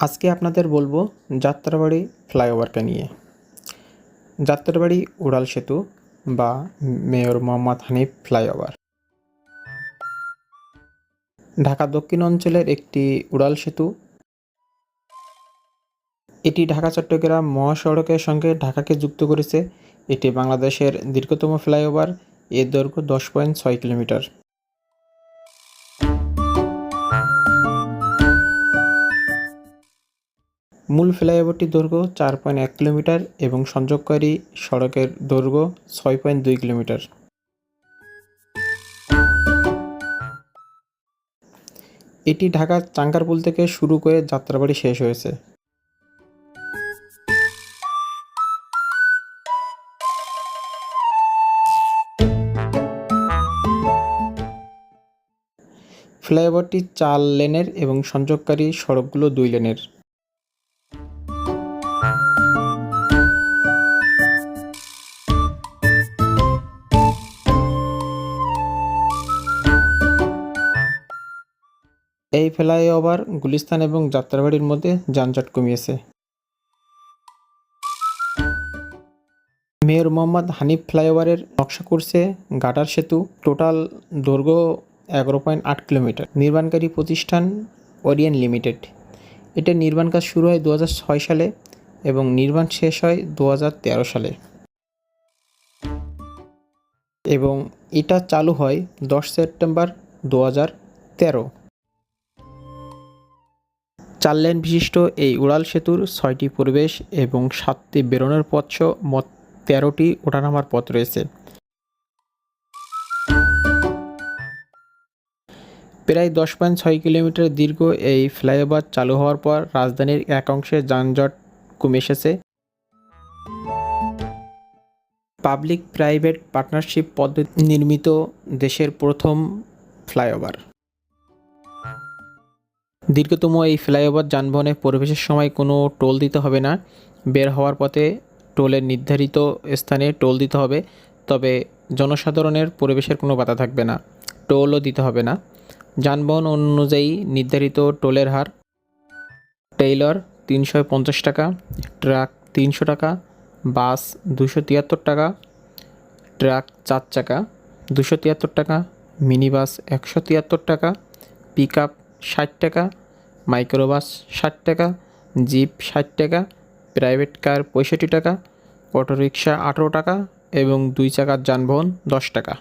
আজকে আপনাদের বলবো যাত্রাবাড়ি ফ্লাইওভারকে নিয়ে। যাত্রাবাড়ি উড়াল সেতু বা মেয়র মোহাম্মদ হানিফ ফ্লাইওভার ঢাকা দক্ষিণ অঞ্চলের একটি উড়াল সেতু। এটি ঢাকা চট্টগ্রাম মহাসড়কের সঙ্গে ঢাকাকে যুক্ত করেছে। এটি বাংলাদেশের দীর্ঘতম ফ্লাইওভার। এর দৈর্ঘ্য 10.6 কিলোমিটার। মূল ফ্লাইওভারটির দৈর্ঘ্য 4.1 কিলোমিটার এবং সংযোগকারী সড়কের দৈর্ঘ্য 6.2 কিলোমিটার। এটি ঢাকার চাঙ্গারপুল থেকে শুরু করে যাত্রাবাড়ি শেষ হয়েছে। ফ্লাইওভারটি 4 লেনের এবং সংযোগকারী সড়কগুলো 2 লেনের। এই ফ্লাইওভার গুলিস্তান এবং যাত্রাবাড়ির মধ্যে যানজট কমিয়েছে। মেয়র মোহাম্মদ হানিফ ফ্লাইওভারের নকশা করছে গাটার সেতু। টোটাল দৈর্ঘ্য 11.8 কিলোমিটার। নির্মাণকারী প্রতিষ্ঠান ওরিয়েন্ট লিমিটেড। এটার নির্মাণ কাজ শুরু হয় 2006 সালে এবং নির্মাণ শেষ হয় 2013 সালে এবং এটা চালু হয় 10 সেপ্টেম্বর 2013। 4 লেন বিশিষ্ট এই উড়াল সেতুর 6টি প্রবেশ এবং 7টি বেরোনোর পথ সহ মোট 13টি ওঠানামার পথ রয়েছে। প্রায় 10.6 কিলোমিটার দীর্ঘ এই ফ্লাইওভার চালু হওয়ার পর রাজধানীর এক অংশে যানজট কমে এসেছে। পাবলিক প্রাইভেট পার্টনারশিপ পদ্ধতি নির্মিত দেশের প্রথম ফ্লাইওভার। দীর্ঘতম এই ফ্লাইওভার যানবাহনে প্রবেশের সময় কোনো টোল দিতে হবে না। বের হওয়ার পথে টোলের নির্ধারিত স্থানে টোল দিতে হবে, তবে জনসাধারণের প্রবেশের কোনো বাধা থাকবে না। টোলও দিতে হবে না। যানবাহন অনুযায়ী নির্ধারিত টোলের হার। ট্রেইলার 350 টাকা, ট্রাক 300 টাকা, বাস 273 টাকা, ট্রাক 4 চাকা 273 টাকা, মিনি বাস 173 টাকা, পিক আপ 60 টাকা, মাইক্রোবাস 60 টাকা, জিপ 60 টাকা, প্রাইভেট কার 65 টাকা, অটোরিকশা 18 টাকা এবং 2 চাকার যানবাহন 10 টাকা।